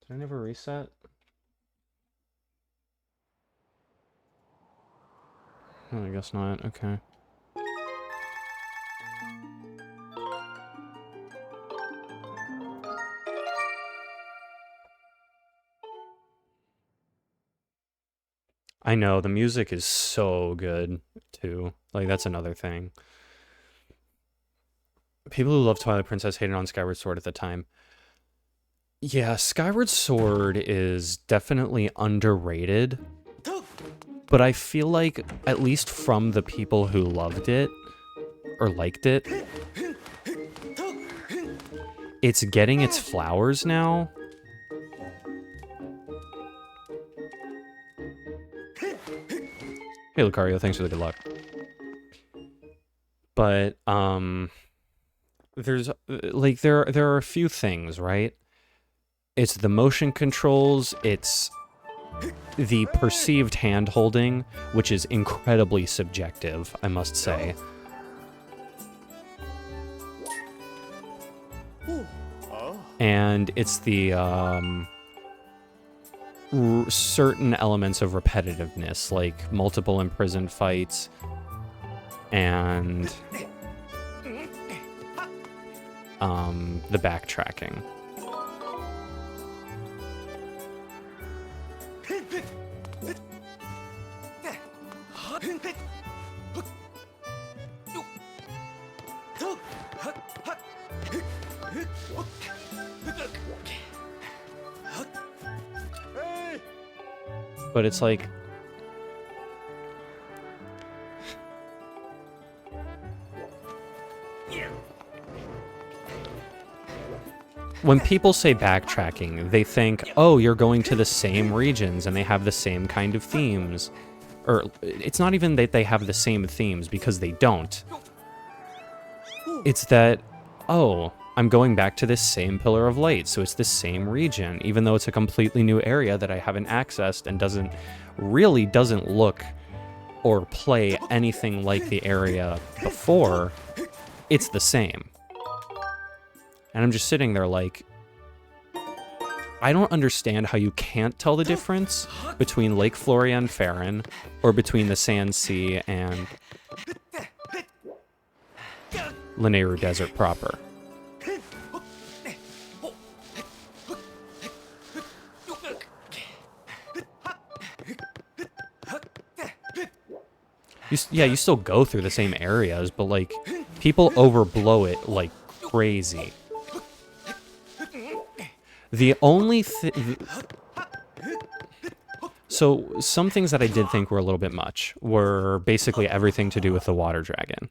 Did I never reset? Oh, I guess not. Okay. I know, the music is so good, too. Like, that's another thing. People who love Twilight Princess hated on Skyward Sword at the time. Yeah, Skyward Sword is definitely underrated, but I feel like, at least from the people who loved it, or liked it, it's getting its flowers now. Hey, Lucario, thanks for the good luck. But, there's, like, there are a few things, right? It's the motion controls, it's the perceived hand-holding, which is incredibly subjective, I must say. And it's the, certain elements of repetitiveness, like multiple imprisoned fights, and, the backtracking. But it's like, when people say backtracking, they think, oh, you're going to the same regions and they have the same kind of themes. Or it's not even that they have the same themes, because they don't. It's that, oh, I'm going back to this same Pillar of Light, so it's the same region, even though it's a completely new area that I haven't accessed and doesn't look or play anything like the area before. It's the same. And I'm just sitting there like, I don't understand how you can't tell the difference between Lake Florian Farron or between the Sand Sea and Lanayru Desert proper. You still go through the same areas, but, like, people overblow it like crazy. The only So, some things that I did think were a little bit much were basically everything to do with the water dragon.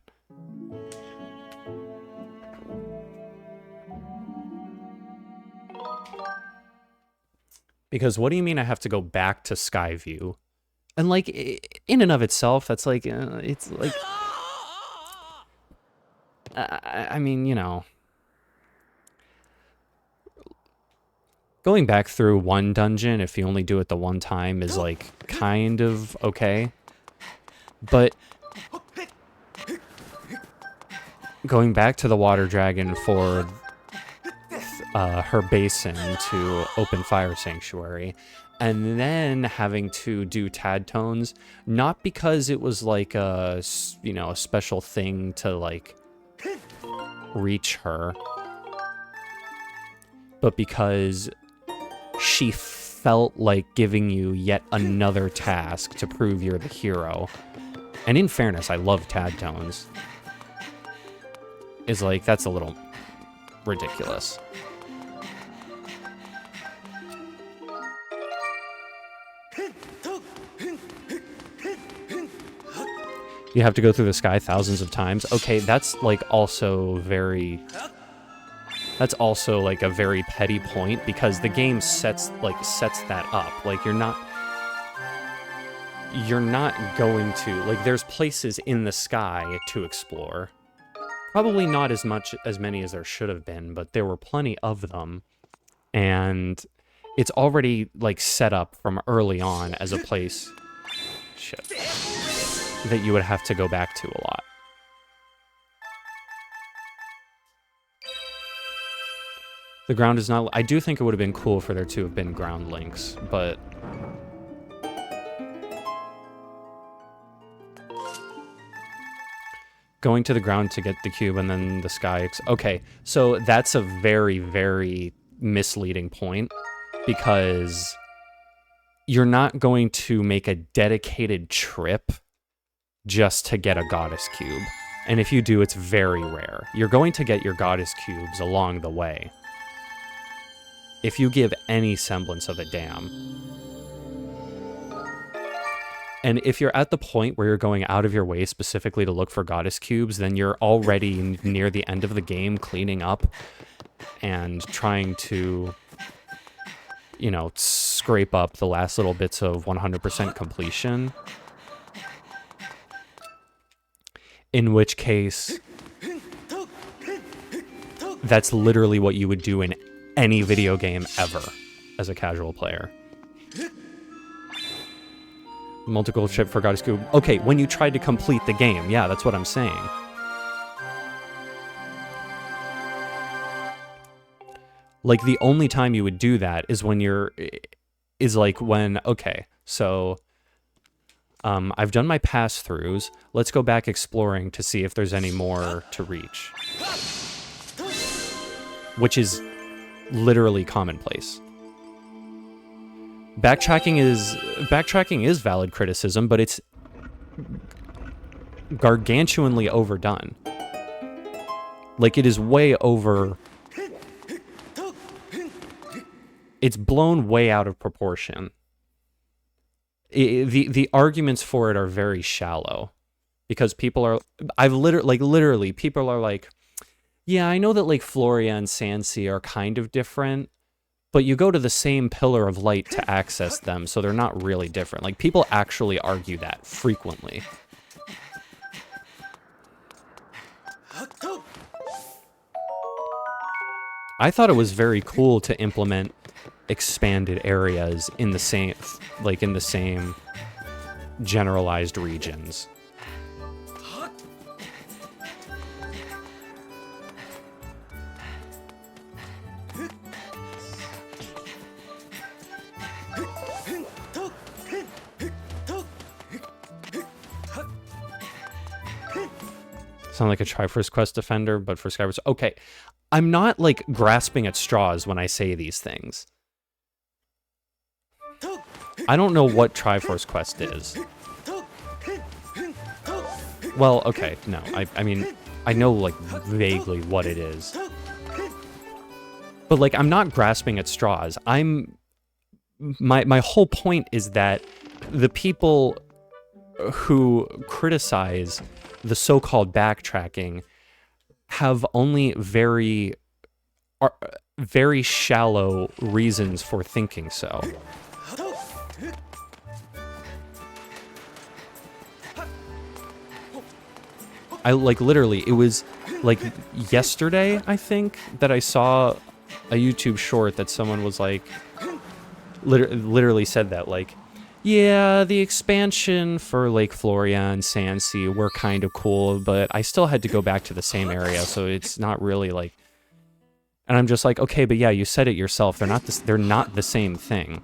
Because what do you mean I have to go back to Skyview? And, like, in and of itself, that's like, it's like, I mean, you know, going back through one dungeon, if you only do it the one time, is, like, kind of okay. But going back to the water dragon for her basin to open Fire Sanctuary, and then having to do Tad Tones, not because it was like a, you know, a special thing to, like, reach her, but because she felt like giving you yet another task to prove you're the hero. And in fairness, I love Tad Tones. Is like, that's a little ridiculous. You have to go through the sky thousands of times. Okay, that's like also very... That's also like a very petty point, because the game sets that up. Like, you're not going to, like, there's places in the sky to explore. Probably not as many as there should have been, but there were plenty of them. And it's already, like, set up from early on as a place that you would have to go back to a lot. The ground is not... I do think it would have been cool for there to have been ground links, but... Going to the ground to get the cube and then the sky... Okay, so that's a very, very misleading point, because you're not going to make a dedicated trip just to get a goddess cube. And if you do, it's very rare. You're going to get your goddess cubes along the way, if you give any semblance of a damn. And if you're at the point where you're going out of your way specifically to look for goddess cubes, then you're already near the end of the game cleaning up and trying to, you know, scrape up the last little bits of 100% completion. In which case, that's literally what you would do in any video game ever as a casual player. Multiple chip for goddess cube. Okay, when you tried to complete the game. Yeah, that's what I'm saying. Like, the only time you would do that is when you're... Is like when... Okay, so... I've done my pass-throughs. Let's go back exploring to see if there's any more to reach. Which is literally commonplace. Backtracking is valid criticism, but it's gargantuanly overdone. Like, it is way over... It's blown way out of proportion. The arguments for it are very shallow, because people are... literally, people are like, yeah, I know that Lake Floria and Sandsea are kind of different, but you go to the same pillar of light to access them, so they're not really different. Like, people actually argue that frequently. I thought it was very cool to implement expanded areas in the same, like, in the same generalized regions. Sound like a Triforce Quest defender, but for Skyward. Okay, I'm not, like, grasping at straws when I say these things. I don't know what Triforce Quest is. Well, okay, no. I mean, I know, like, vaguely what it is. But, like, I'm not grasping at straws. My whole point is that the people who criticize the so-called backtracking have only very shallow reasons for thinking so. I, like, literally, it was, like, yesterday, I think, that I saw a YouTube short that someone was, like, literally said that, like, yeah, the expansion for Lake Floria and Sandsea were kind of cool, but I still had to go back to the same area, so it's not really, like... And I'm just like, okay, but yeah, you said it yourself. They're not the same thing.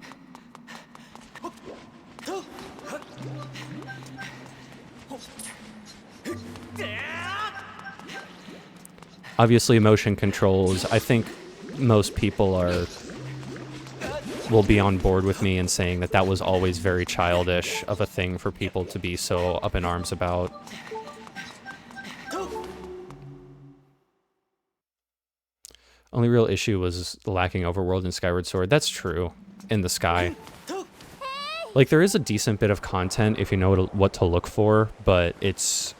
Obviously, motion controls, I think most people will be on board with me in saying that that was always very childish of a thing for people to be so up in arms about. Only real issue was lacking overworld in Skyward Sword. That's true. In the sky. Like, there is a decent bit of content if you know what to look for, but it's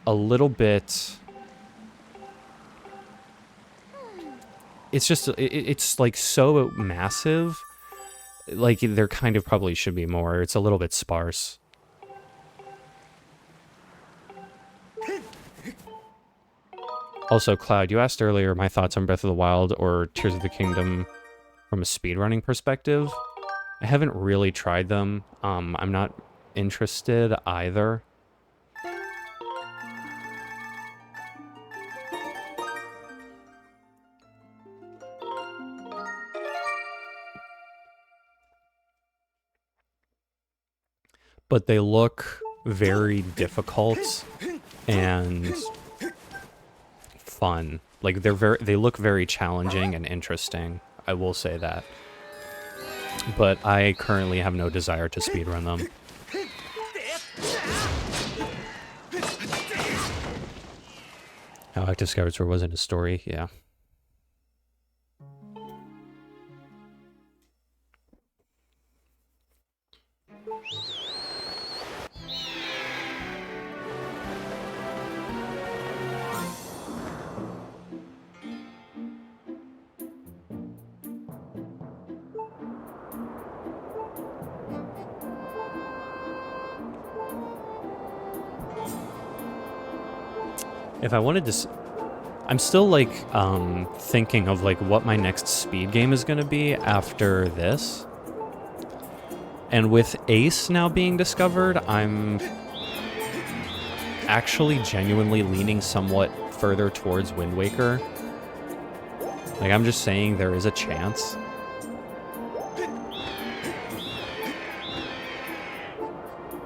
a little bit... It's just, it's like so massive, like there kind of probably should be more. It's a little bit sparse. Also, Cloud, you asked earlier my thoughts on Breath of the Wild or Tears of the Kingdom from a speedrunning perspective. I haven't really tried them. I'm not interested either. but they look very difficult and fun. Like they look very challenging and interesting. I will say that. But I currently have no desire to speedrun them. How active Skyward Sword was in his story, yeah. If I wanted to... I'm still, like, thinking of, like, what my next speed game is going to be after this. And with Ace now being discovered, I'm actually genuinely leaning somewhat further towards Wind Waker. Like, I'm just saying there is a chance.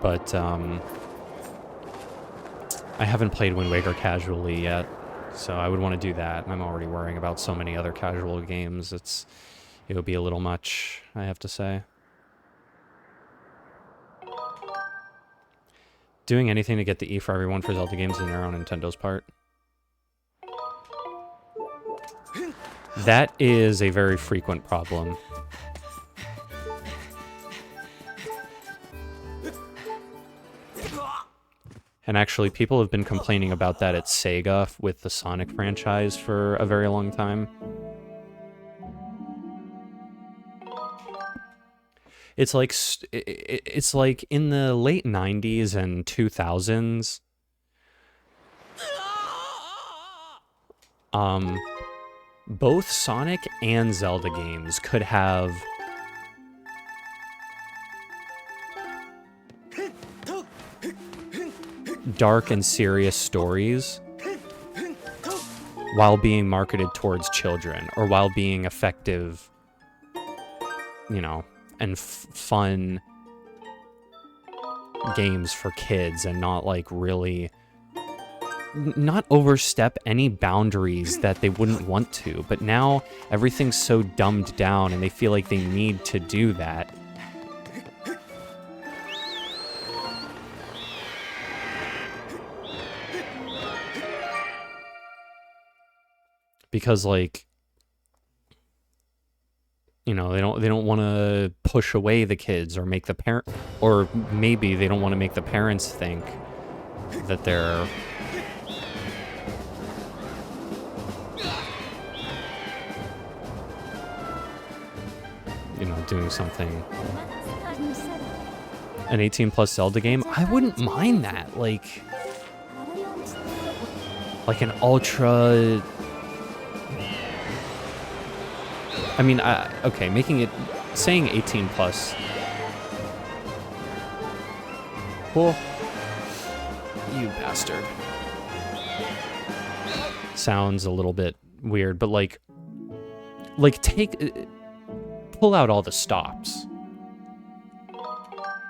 But, I haven't played Wind Waker casually yet, so I would want to do that. I'm already worrying about so many other casual games. It would be a little much, I have to say. Doing anything to get the E for everyone for Zelda games in there on Nintendo's part. That is a very frequent problem. And actually, people have been complaining about that at Sega with the Sonic franchise for a very long time. It's like in the late 90s and 2000s, both Sonic and Zelda games could have dark and serious stories while being marketed towards children, or while being effective, you know, and fun games for kids, and not like really not overstep any boundaries that they wouldn't want to. But now everything's so dumbed down and they feel like they need to do that. Because, like, you know, they don't want to push away the kids or make the parent, or maybe they don't want to make the parents think that they're, you know, doing something. An 18+ Zelda game? I wouldn't mind that. Like an ultra... I mean, okay, saying 18+. Cool. You bastard. Sounds a little bit weird, but like pull out all the stops.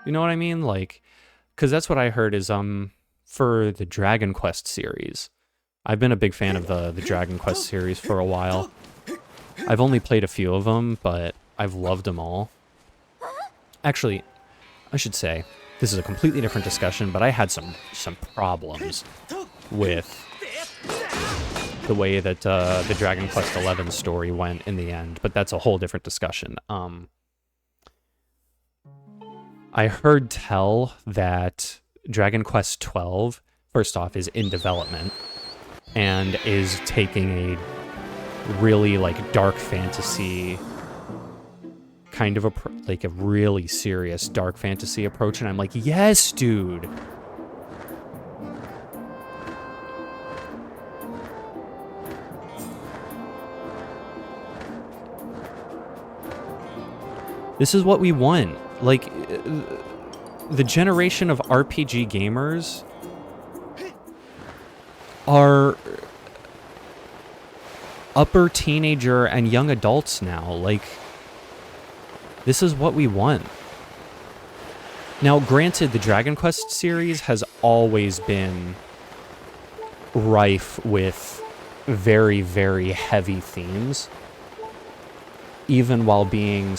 You know what I mean? Like, because that's what I heard is, for the Dragon Quest series. I've been a big fan of the Dragon Quest series for a while. I've only played a few of them, but I've loved them all. Actually, I should say, this is a completely different discussion, but I had some problems with the way that the Dragon Quest XI story went in the end, but that's a whole different discussion. I heard tell that Dragon Quest XII, first off, is in development, and is taking a really, like, dark fantasy kind of like a really serious dark fantasy approach, and I'm like, yes, dude. This is what we want. Like, the generation of RPG gamers are upper teenager and young adults now. Like, this is what we want. Now, granted, the Dragon Quest series has always been rife with very, very heavy themes, even while being,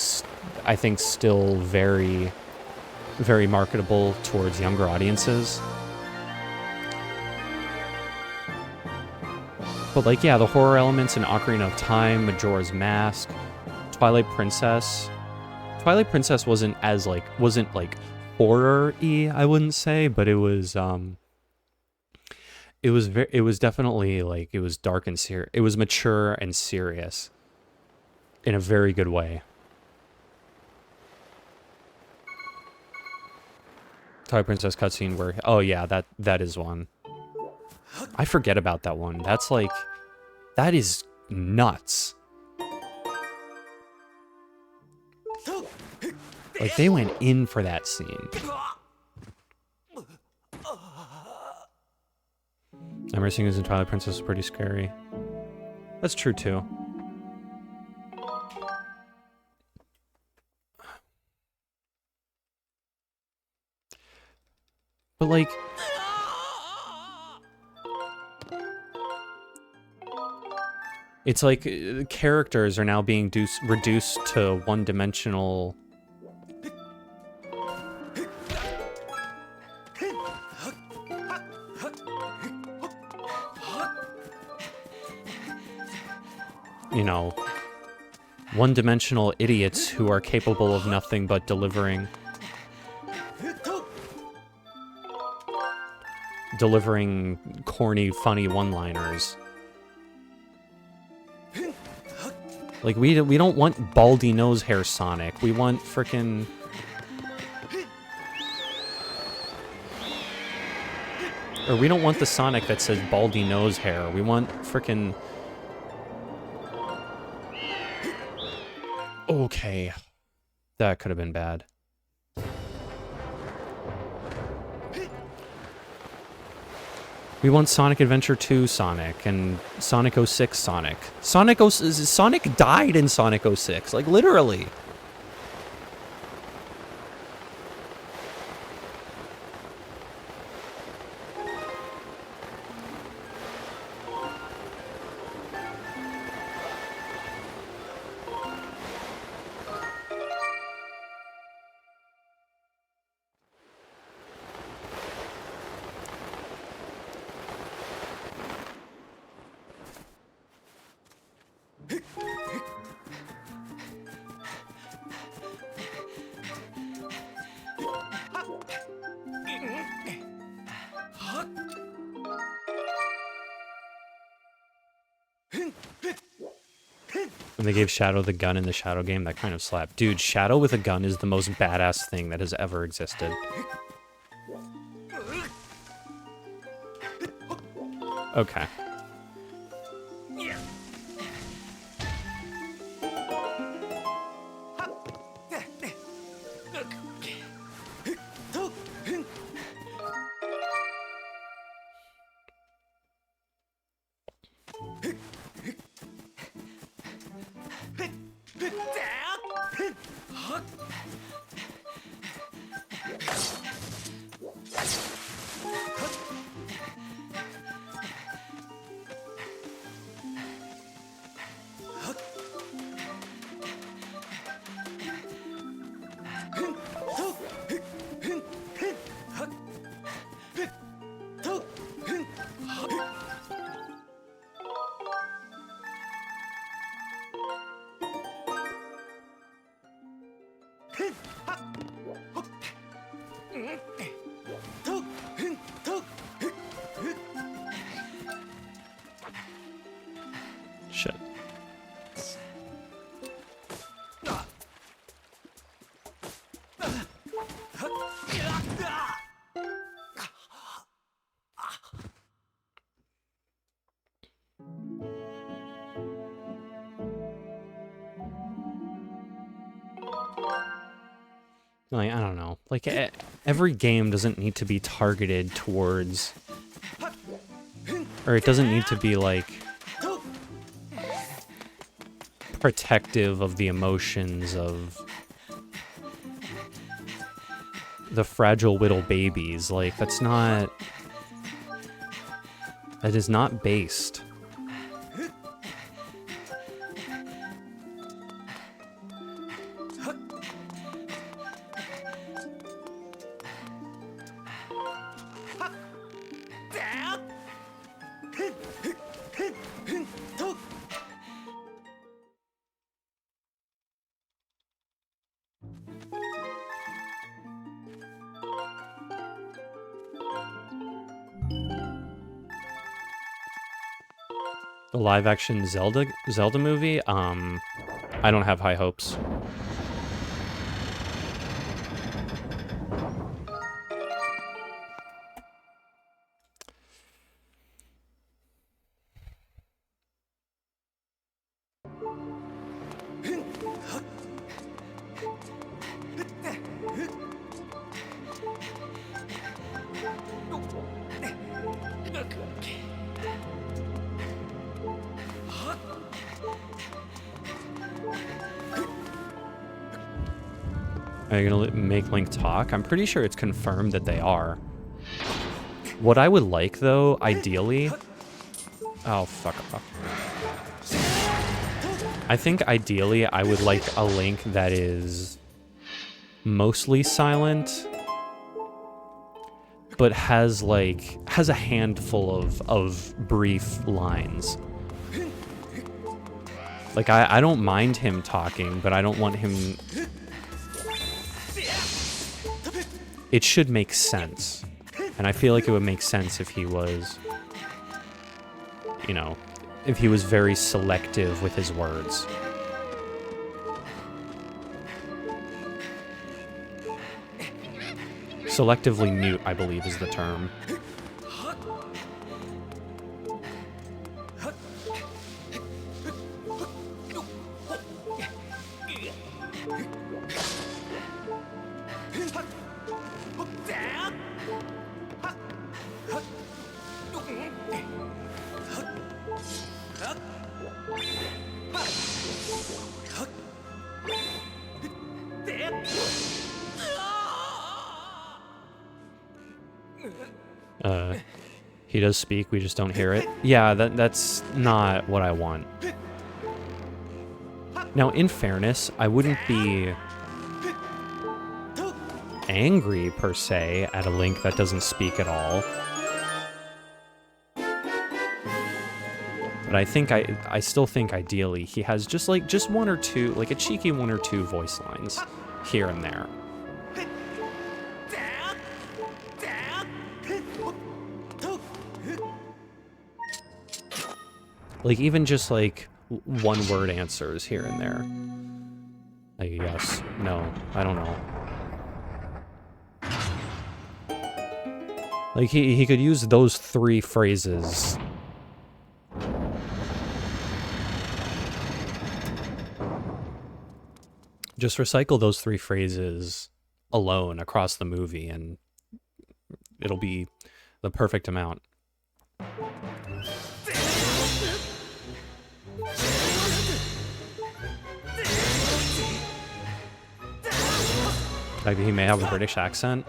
I think, still very, very marketable towards younger audiences. But, like, yeah, the horror elements in Ocarina of Time, Majora's Mask, Twilight Princess. Twilight Princess wasn't like horror-y, I wouldn't say, but it was definitely like, it was dark and serious. It was mature and serious in a very good way. Twilight Princess cutscene where, oh yeah, that is one. I forget about that one. That's like, that is nuts. Like, they went in for that scene. Never seeing this in Twilight Princess is pretty scary. That's true too. But like, it's like characters are now being reduced to one-dimensional. You know, one-dimensional idiots who are capable of nothing but delivering corny, funny one-liners. Like, we don't want baldy nose hair Sonic. We want frickin'... Or we don't want the Sonic that says baldy nose hair. We want frickin'... Okay. That could have been bad. We want Sonic Adventure 2 Sonic and Sonic 06 Sonic. Sonic died in Sonic 06, like literally. When they gave Shadow the gun in the Shadow game, that kind of slapped. Dude, Shadow with a gun is the most badass thing that has ever existed. Okay. Shit. Like, I don't know. Like, every game doesn't need to be targeted towards... Or it doesn't need to be, like... protective of the emotions of... the fragile little babies. Like, that's not... That is not based. The live-action Zelda movie? I don't have high hopes. Are you gonna make Link talk? I'm pretty sure it's confirmed that they are. What I would like, though, ideally... Oh, fuck off. I think ideally I would like a Link that is mostly silent, but has a handful of brief lines. Like, I don't mind him talking, but I don't want him... It should make sense. And I feel like it would make sense if he was, you know, if he was very selective with his words. Selectively mute, I believe, is the term. He does speak, we just don't hear it. Yeah, that's not what I want. Now, in fairness, I wouldn't be angry, per se, at a Link that doesn't speak at all. But I think I still think ideally he has just one or two, like a cheeky one or two voice lines here and there. Like, even just, like, one-word answers here and there. Like, yes, no, I don't know. Like, he could use those 3 phrases. Just recycle those 3 phrases alone across the movie, and it'll be the perfect amount. Like, he may have a British accent.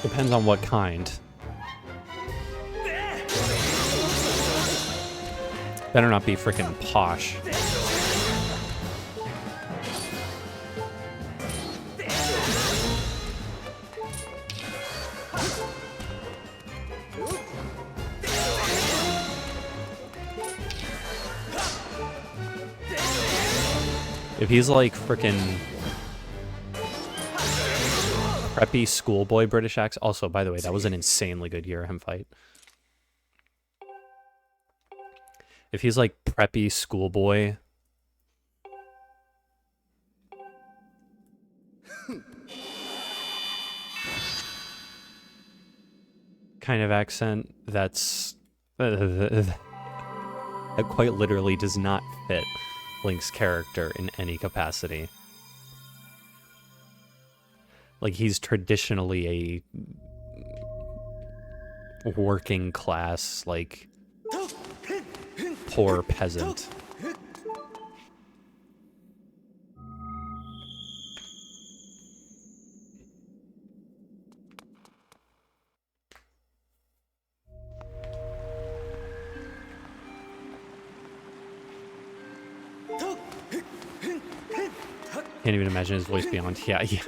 Depends on what kind. Better not be freaking posh. If he's like frickin' preppy schoolboy British accent. Also, by the way, that was an insanely good Girahim fight. If he's like preppy schoolboy. Kind of accent, that's... that quite literally does not fit Link's character in any capacity. Like, he's traditionally a working class, like, poor peasant. Can't even imagine his voice beyond. Yeah, yeah.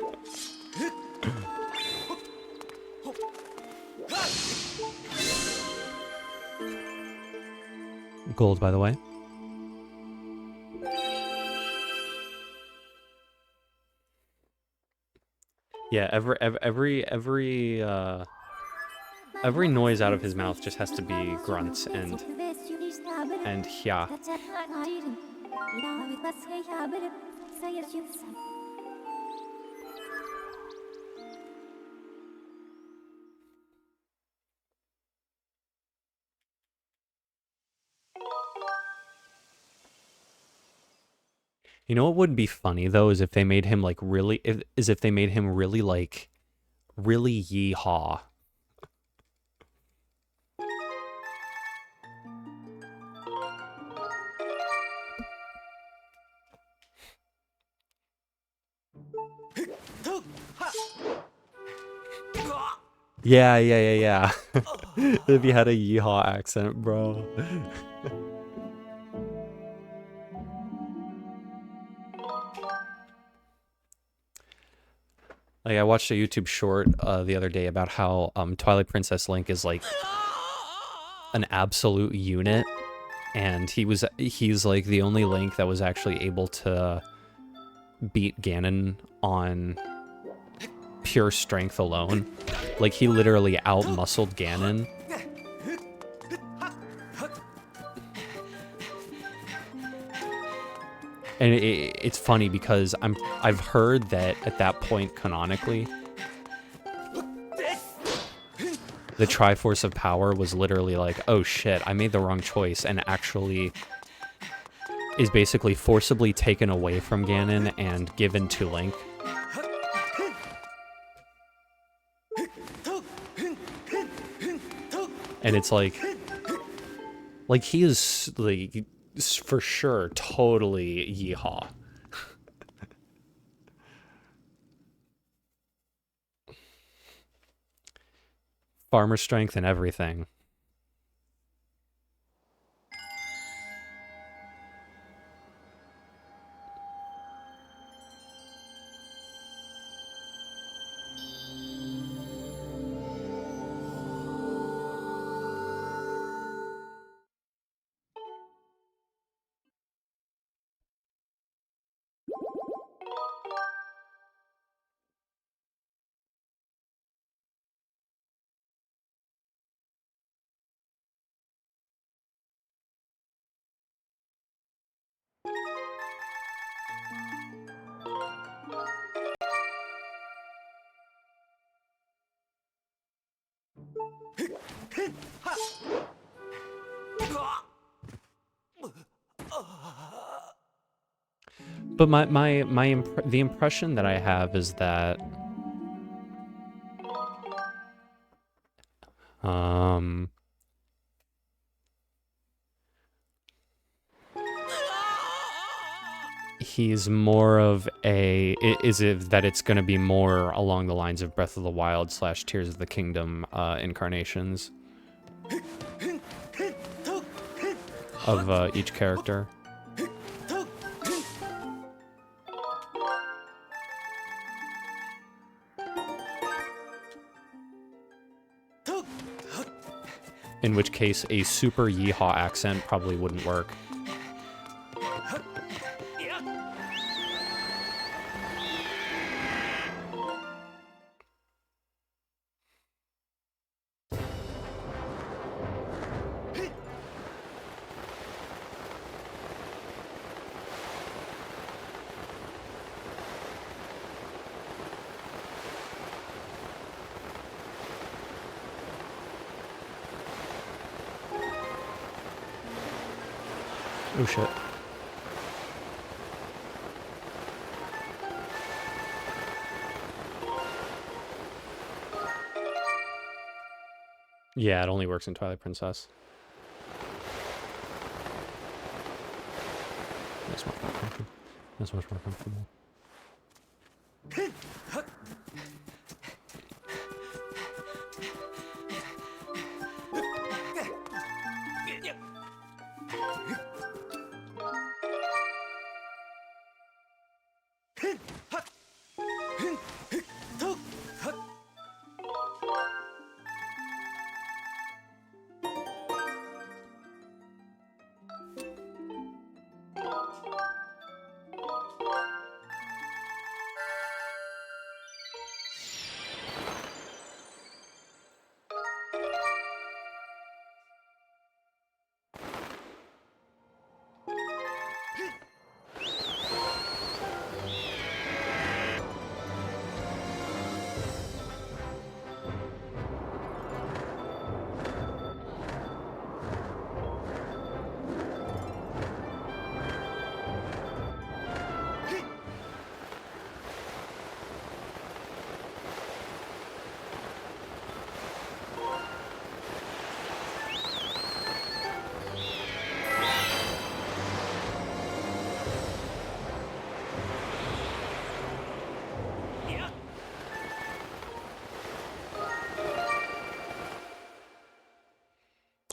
Gold, by the way. Yeah, every noise out of his mouth just has to be grunts and yeah. You know what would be funny though is if they made him like really if they made him really like really yeehaw. Yeah. If he had a yeehaw accent, bro. Like I watched a YouTube short the other day about how Twilight Princess Link is like an absolute unit, and he's like the only Link that was actually able to beat Ganon on pure strength alone. Like he literally out-muscled Ganon. And it's funny because I've heard that at that point canonically, the Triforce of Power was literally like, oh shit, I made the wrong choice, and actually is basically forcibly taken away from Ganon and given to Link. And it's like he is like for sure totally yeehaw. Farmer strength and everything. But the impression that I have is that he's more of a that it's going to be more along the lines of Breath of the Wild / Tears of the Kingdom incarnations of each character. In which case, a super yeehaw accent probably wouldn't work. Oh shit. Yeah, it only works in Twilight Princess. That's much more comfortable. That's much more comfortable.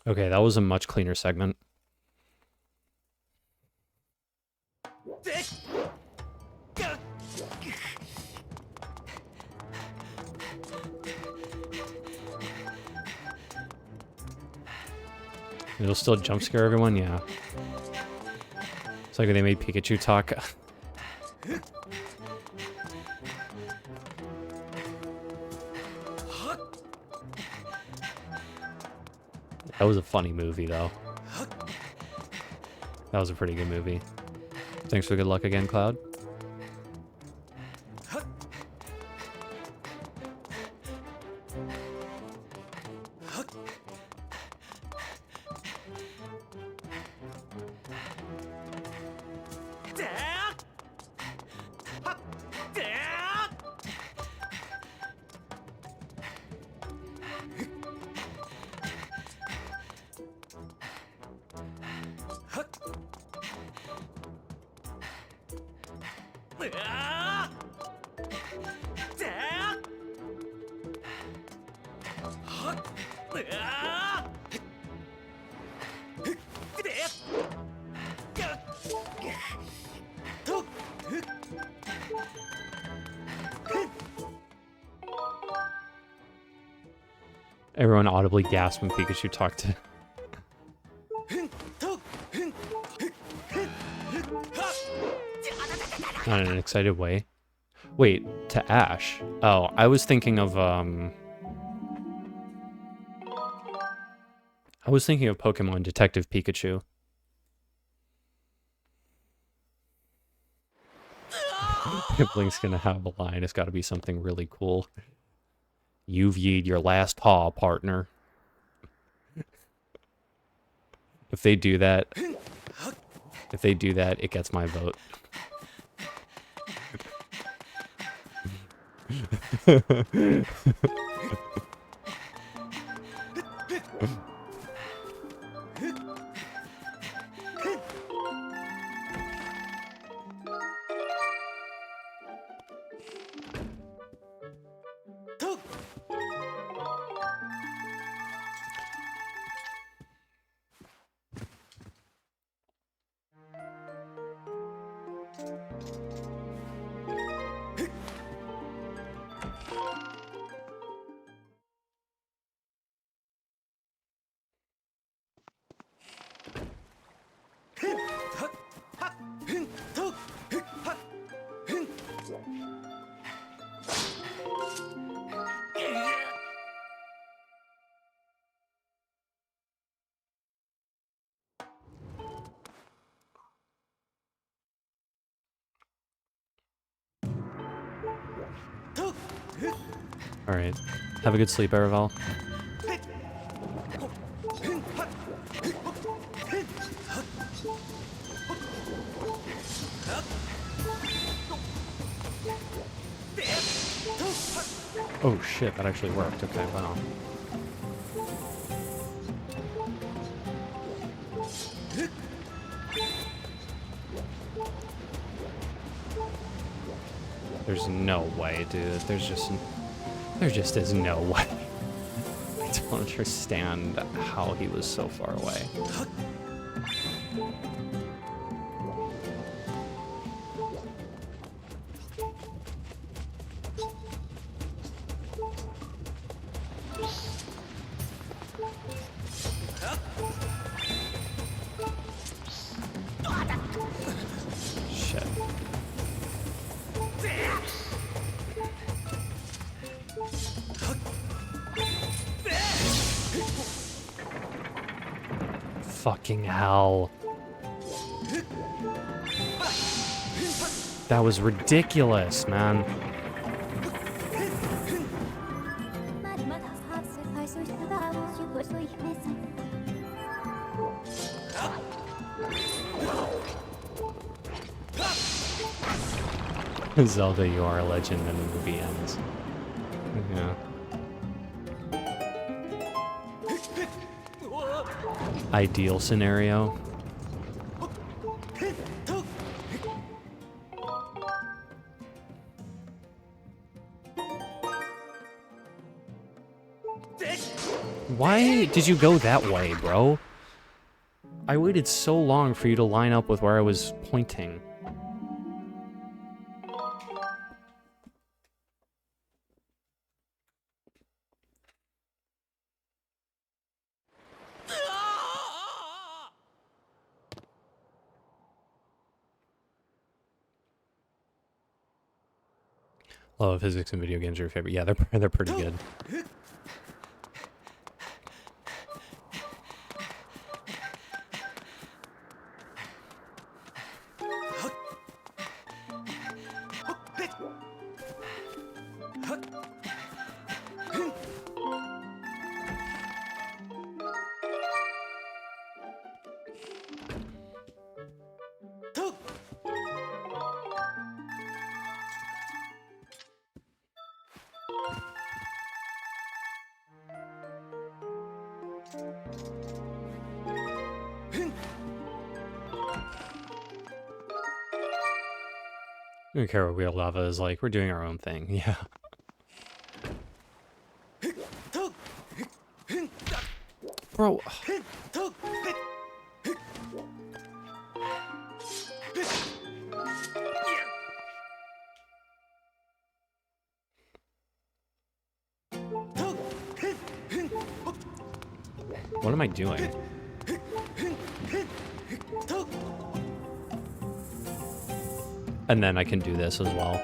Okay, that was a much cleaner segment. It'll still jump scare everyone? Yeah. It's like they made Pikachu talk. That was a funny movie, though. That was a pretty good movie. Thanks for good luck again, Cloud. Everyone audibly gasped when Pikachu talked to... Not in an excited way. Wait, to Ash. Oh, I was thinking of, I was thinking of Pokemon Detective Pikachu. If Link's gonna have a line, it's gotta be something really cool. You've yeed your last paw, partner. If they do that, it gets my vote. Alright. Have a good sleep, Aravel. Oh shit, that actually worked. Okay, wow. There's no way, dude. There just is no way. I don't understand how he was so far away. Shit. Fucking hell. That was ridiculous, man. Zelda, you are a legend, and the movie ends. Yeah. Ideal scenario. Why did you go that way, bro? I waited so long for you to line up with where I was pointing. Love physics and video games are your favorite. Yeah, they're pretty good. I don't care what Wheel Lava is like. We're doing our own thing. Yeah. Bro. What am I doing? And then I can do this as well.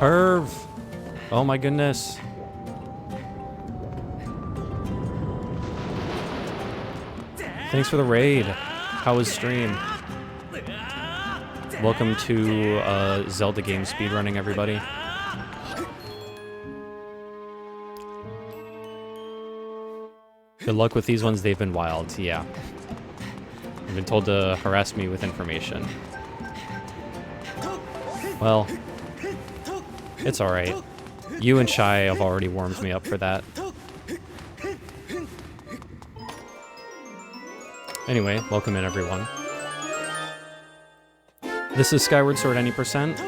Perv! Oh my goodness. Thanks for the raid. How was stream? Welcome to Zelda game speedrunning, everybody. Good luck with these ones, they've been wild, yeah. I've been told to harass me with information. Well, it's alright. You and Shy have already warmed me up for that. Anyway, welcome in, everyone. This is Skyward Sword any %.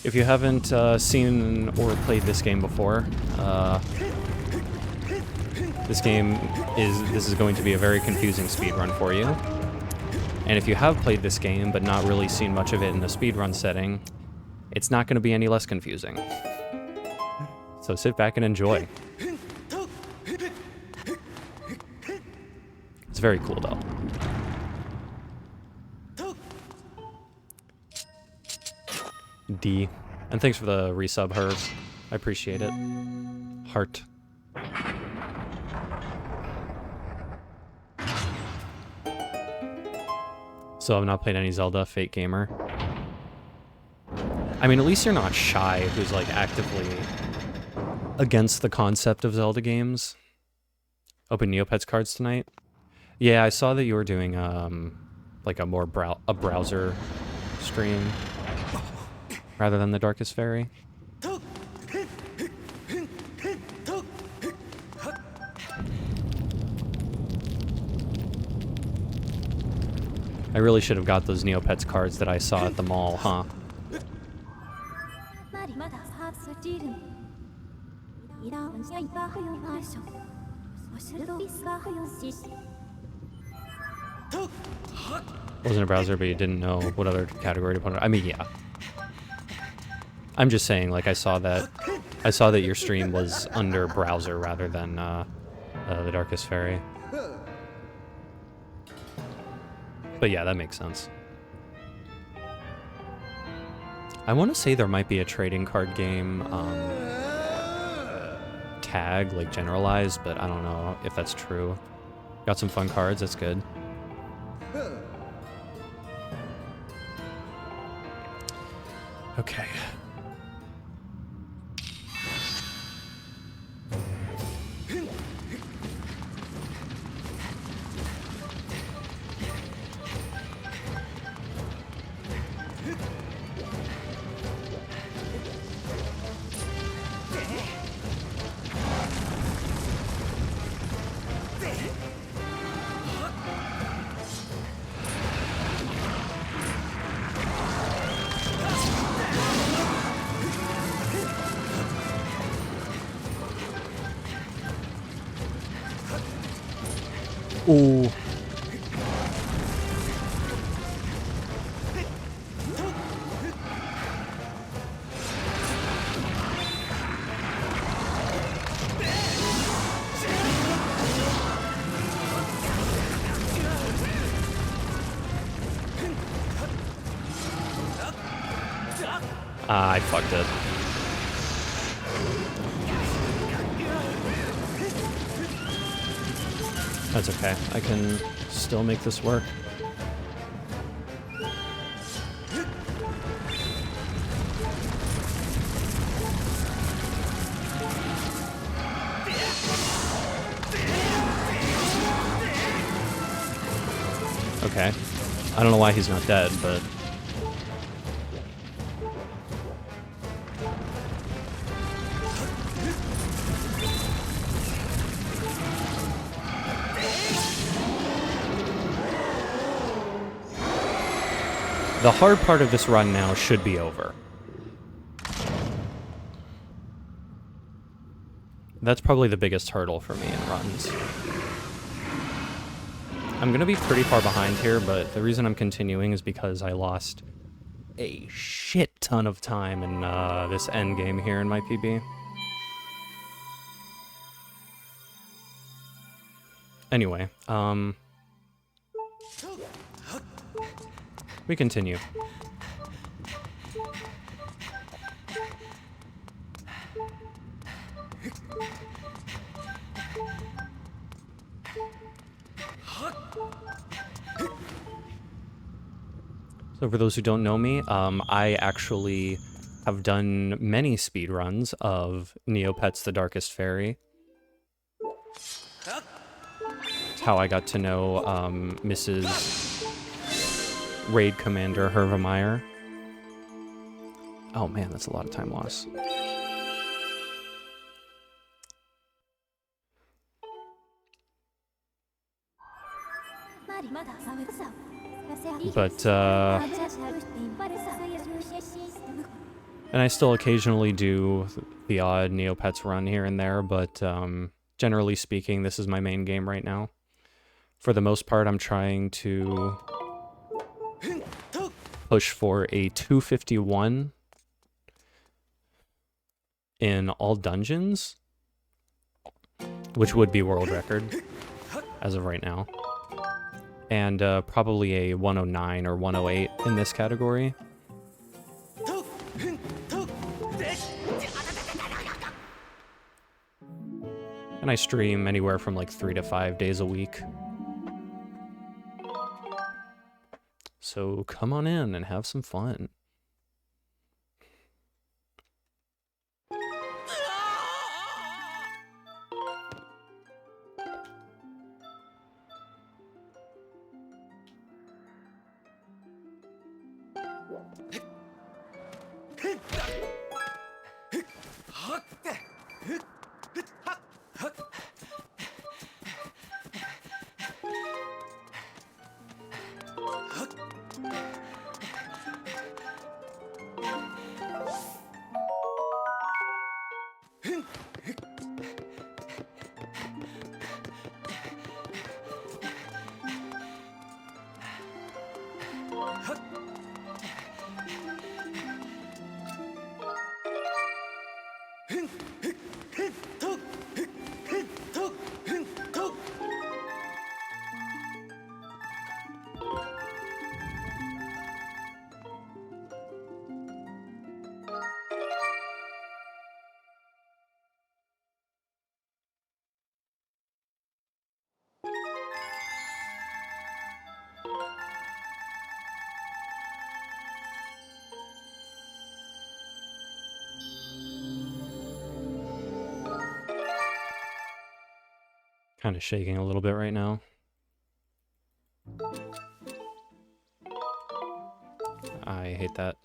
If you haven't seen or played this game before, this is going to be a very confusing speedrun for you. And if you have played this game but not really seen much of it in a speedrun setting, it's not going to be any less confusing. So sit back and enjoy. It's very cool though. D. And thanks for the resub, Herb. I appreciate it. Heart. So I've not played any Zelda, Fate Gamer. I mean, at least you're not Shy, who's like actively against the concept of Zelda games. Open Neopets cards tonight? Yeah, I saw that you were doing like a more browser stream rather than the Darkest Fairy. I really should have got those Neopets cards that I saw at the mall, huh? Wasn't a browser, but you didn't know what other category to put it. I mean, yeah. I'm just saying, like, I saw that your stream was under browser rather than the Darkest Fairy. But yeah, that makes sense. I want to say there might be a trading card game CAG, like generalized, but I don't know if that's true. Got some fun cards, that's good. Okay. Ooh. I fucked it. That's okay. I can still make this work. Okay. I don't know why he's not dead, but... The hard part of this run now should be over. That's probably the biggest hurdle for me in runs. I'm gonna be pretty far behind here, but the reason I'm continuing is because I lost a shit ton of time in this endgame here in my PB. Anyway, we continue. So for those who don't know me, I actually have done many speedruns of Neopets the Darkest Fairy. It's how I got to know Mrs. Raid Commander Hervemeyer. Oh man, that's a lot of time loss. But, and I still occasionally do the odd Neopets run here and there, but generally speaking, this is my main game right now. For the most part, I'm trying to push for a 251 in all dungeons, which would be world record as of right now. And probably a 109 or 108 in this category. And I stream anywhere from like 3 to 5 days a week. So come on in and have some fun. Kind of shaking a little bit right now. I hate that.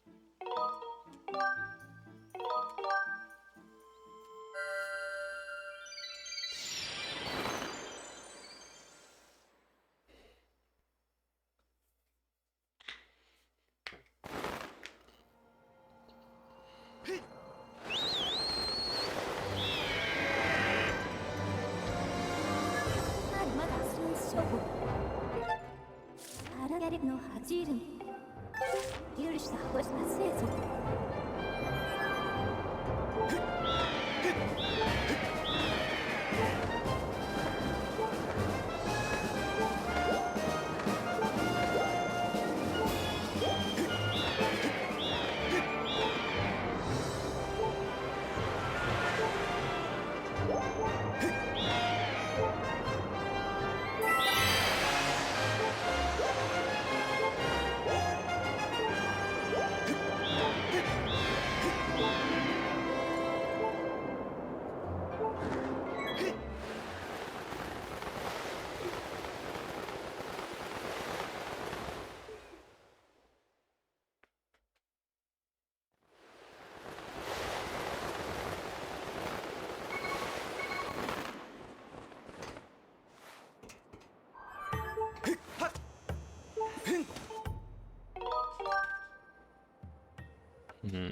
Hmm.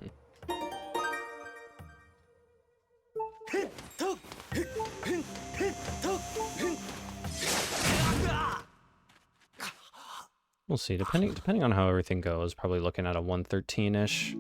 We'll see. Depending on how everything goes, probably looking at a 113-ish.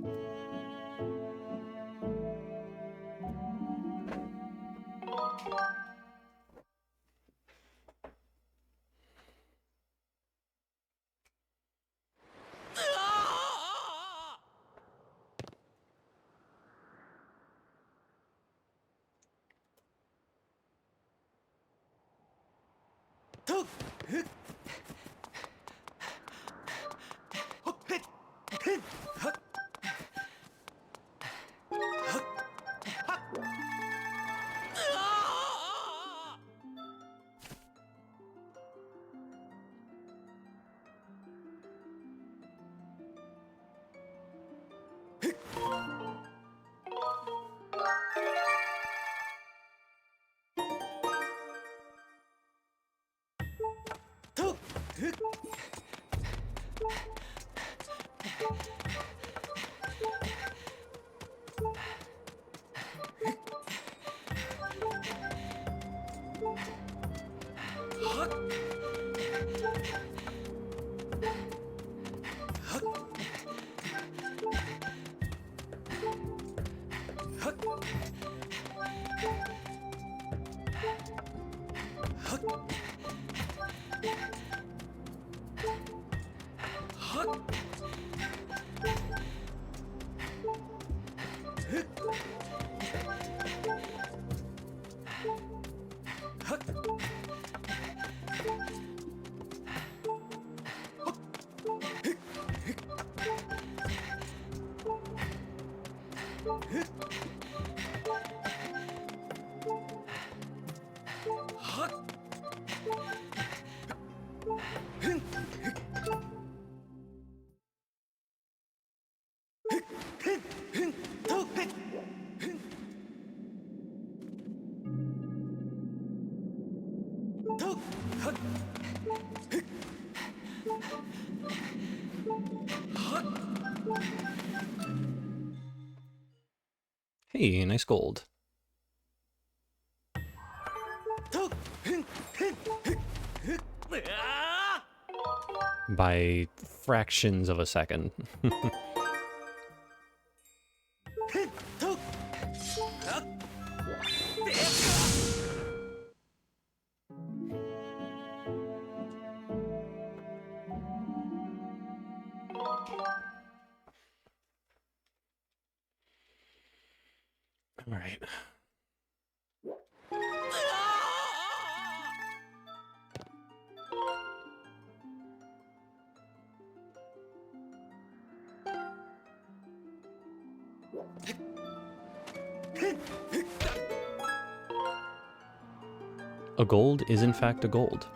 Hey, nice gold. By fractions of a second. All right. A gold is in fact a gold.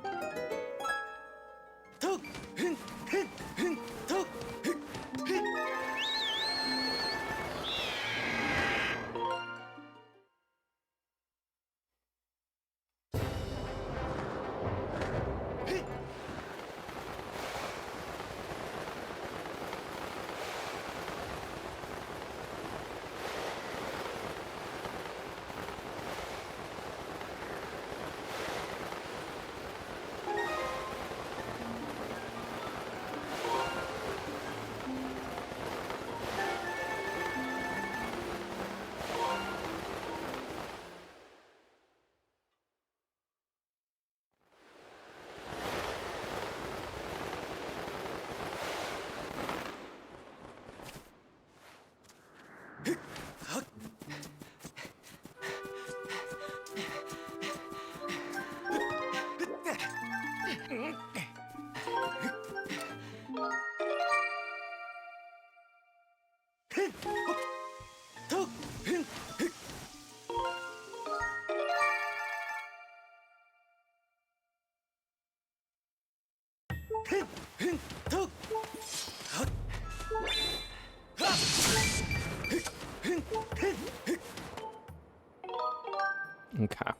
Okay.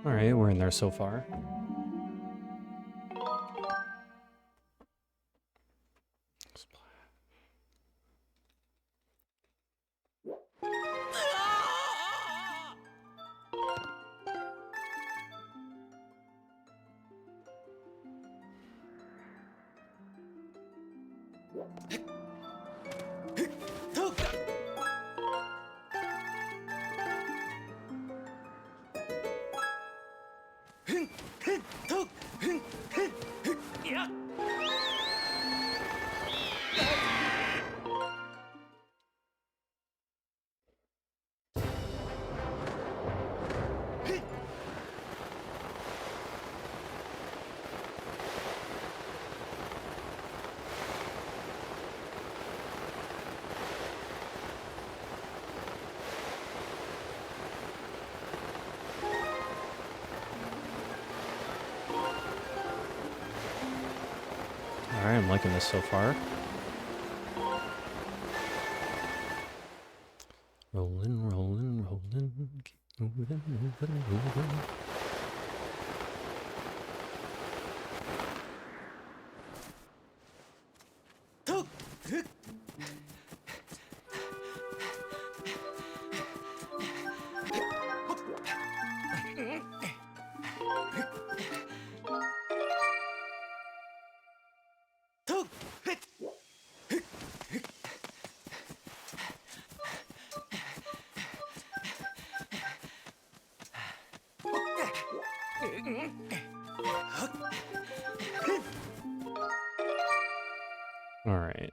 All right, we're in there so far. Alright, I'm liking this so far. Rolling, rolling, rolling. Keep moving, moving, moving. All right.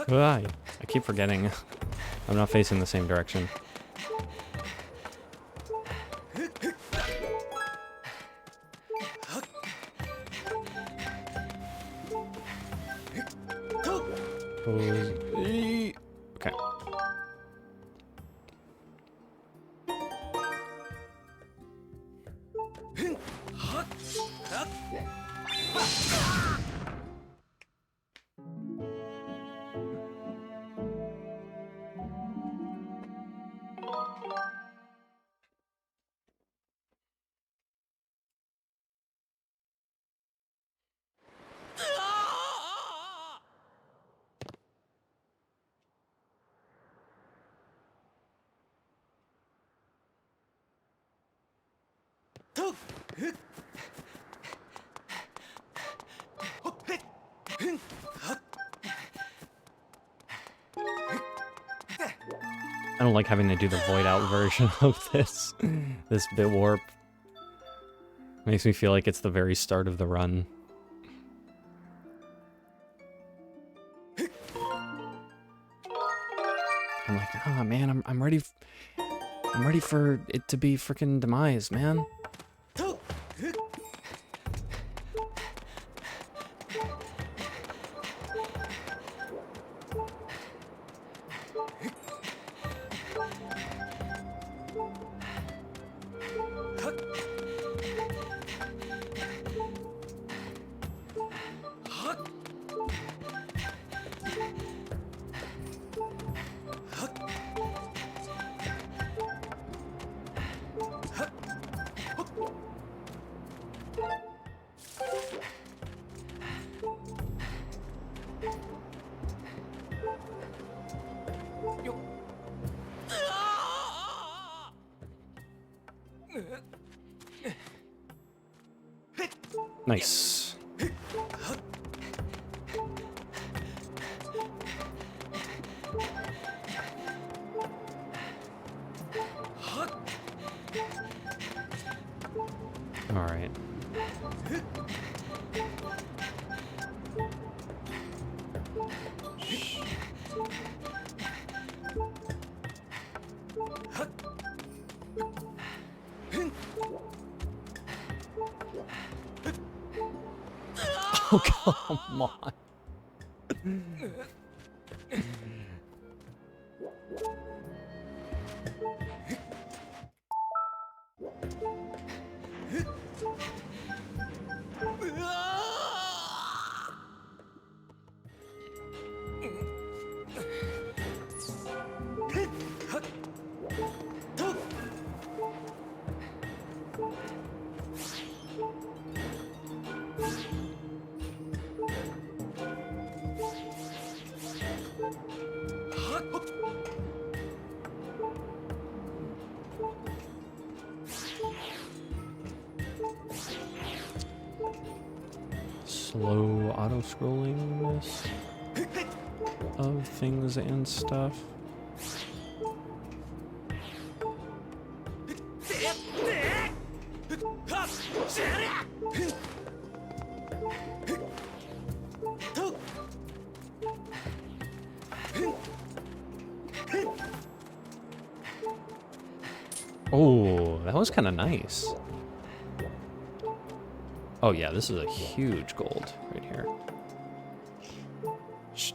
Ah, I keep forgetting. I'm not facing the same direction. Okay. I don't like having to do the void out version of this bit warp. Makes me feel like it's the very start of the run. I'm like, oh man, I'm ready. I'm ready for it to be freaking demise, man. Nice. All right. Oh, come on. Slow auto-scrollingness of things and stuff. Oh, that was kind of nice. Oh yeah, this is a huge gold right here. Shh.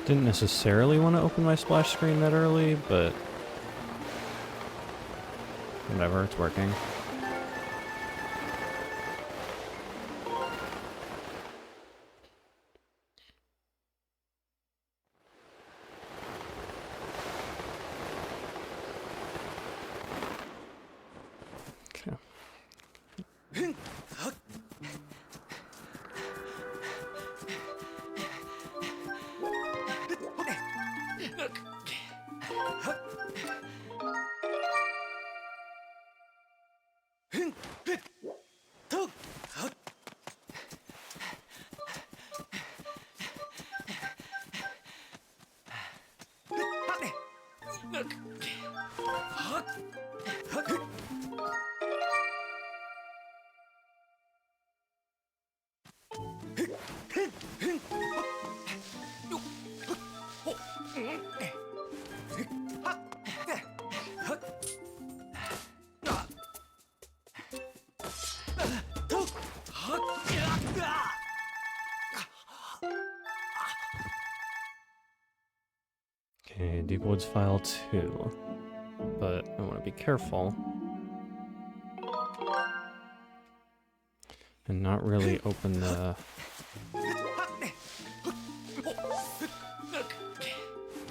Didn't necessarily want to open my splash screen that early, but whatever, it's working. Okay, Deep Woods File 2. But I want to be careful. And not really open the...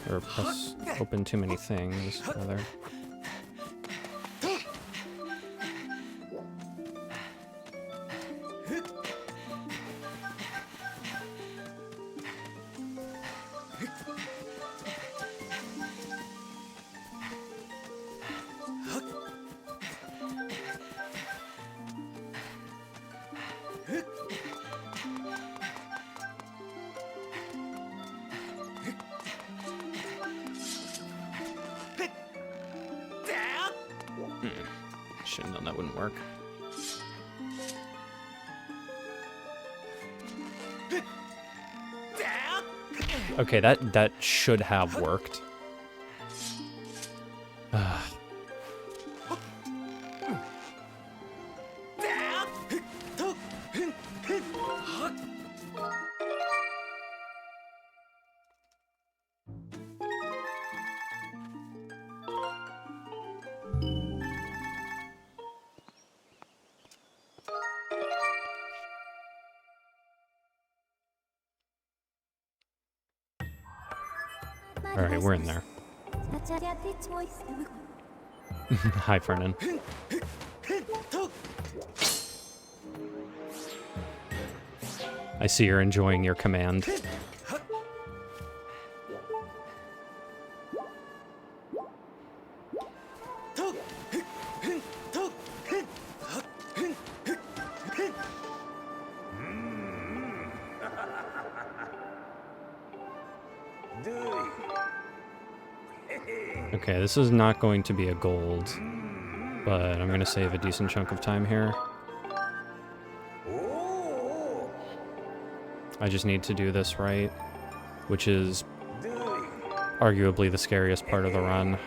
Or press open too many things, rather. Should have known that wouldn't work. Okay, that should have worked. Alright, we're in there. Hi, Fernan. I see you're enjoying your command. Okay, this is not going to be a gold, but I'm going to save a decent chunk of time here. I just need to do this right, which is arguably the scariest part of the run.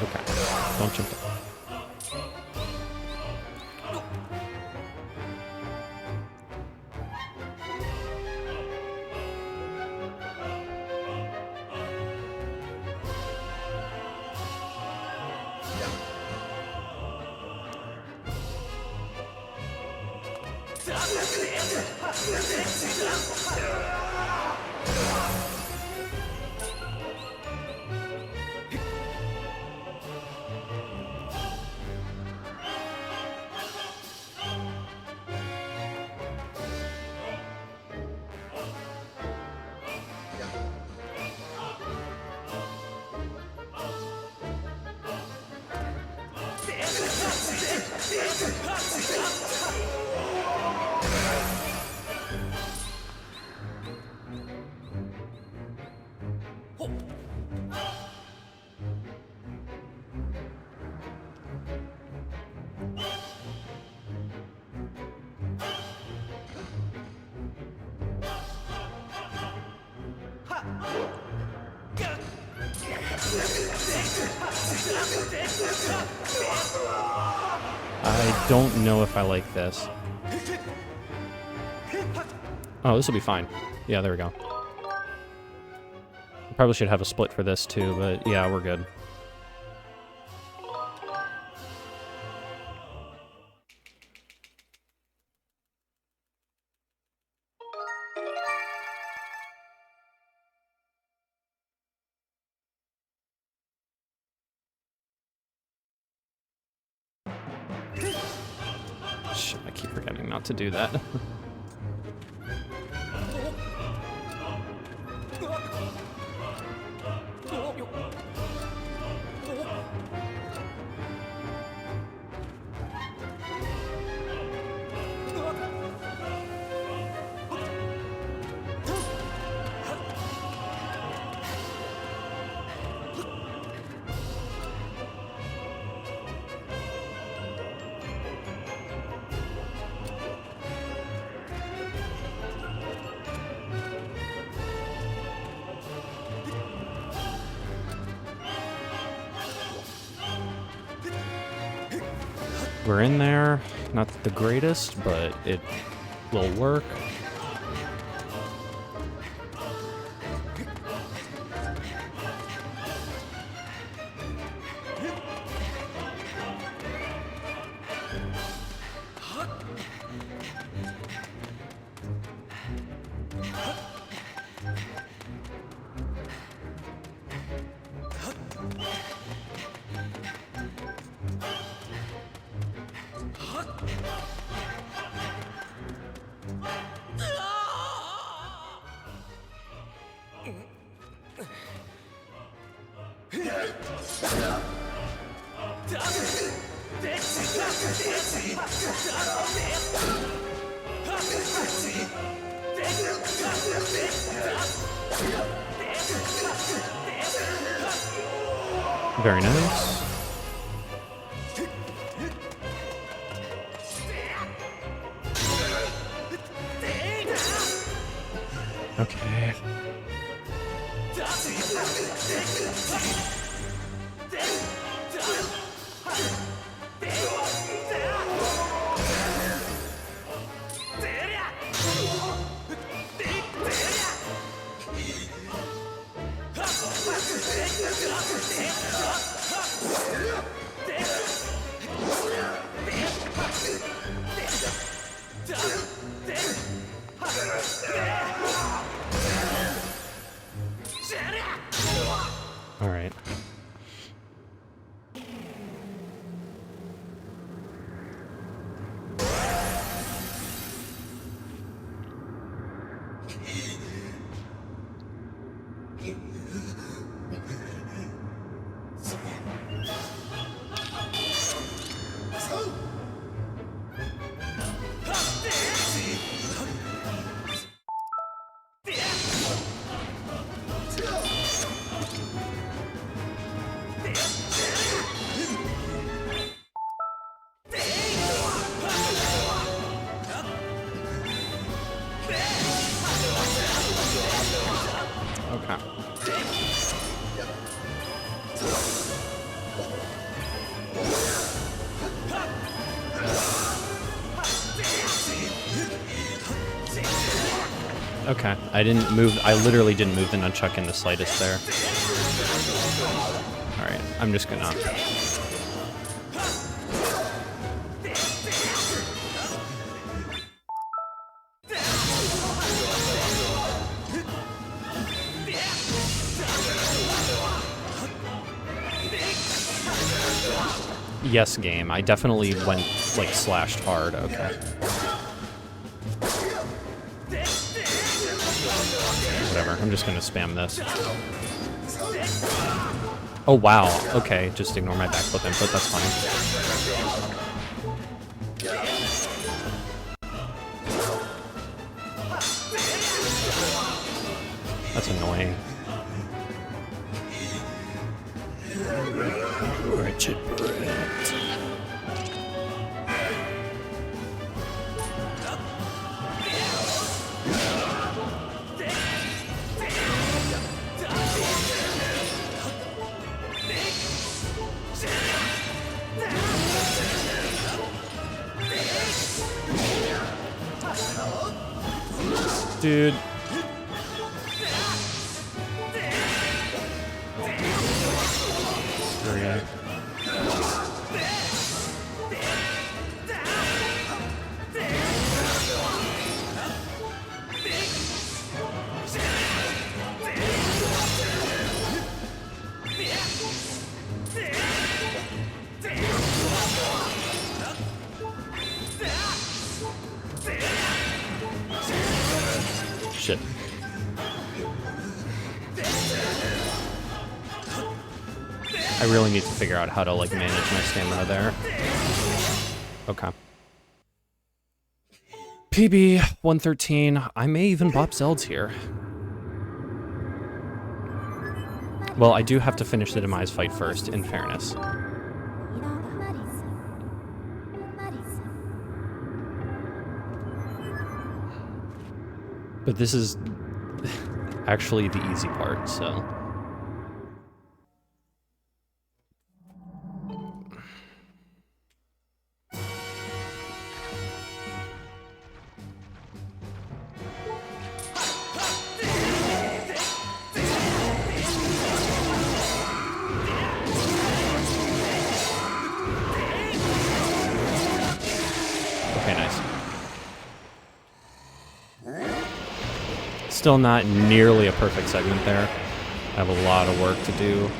Okay, don't jump down. I don't know if I like this. Oh, this will be fine. Yeah, there we go. Probably should have a split for this too, but yeah, we're good. Shit, I keep forgetting not to do that. We're in there. Not the greatest, but it will work. Very nice. Okay. All right. Okay, I didn't move, I literally didn't move the nunchuck in the slightest there. Alright, I'm just gonna... Yes, game. I definitely went, like, slashed hard. Okay. Whatever. I'm just gonna spam this. Oh, wow. Okay, just ignore my backflip input. That's fine. That's annoying. Wretched Brett. Dude. shit. I really need to figure out how to, like, manage my stamina there. Okay. PB 113. I may even bop Zelds here. Well, I do have to finish the Demise fight first, in fairness. But this is actually the easy part, so... Okay, nice. Still not nearly a perfect segment there. I have a lot of work to do.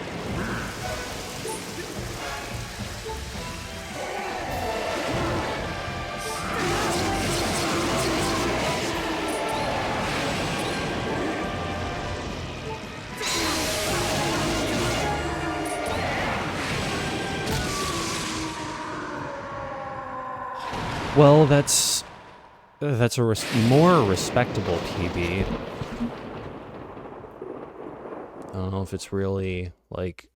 Well, that's a more respectable PB. I don't know if it's really, like,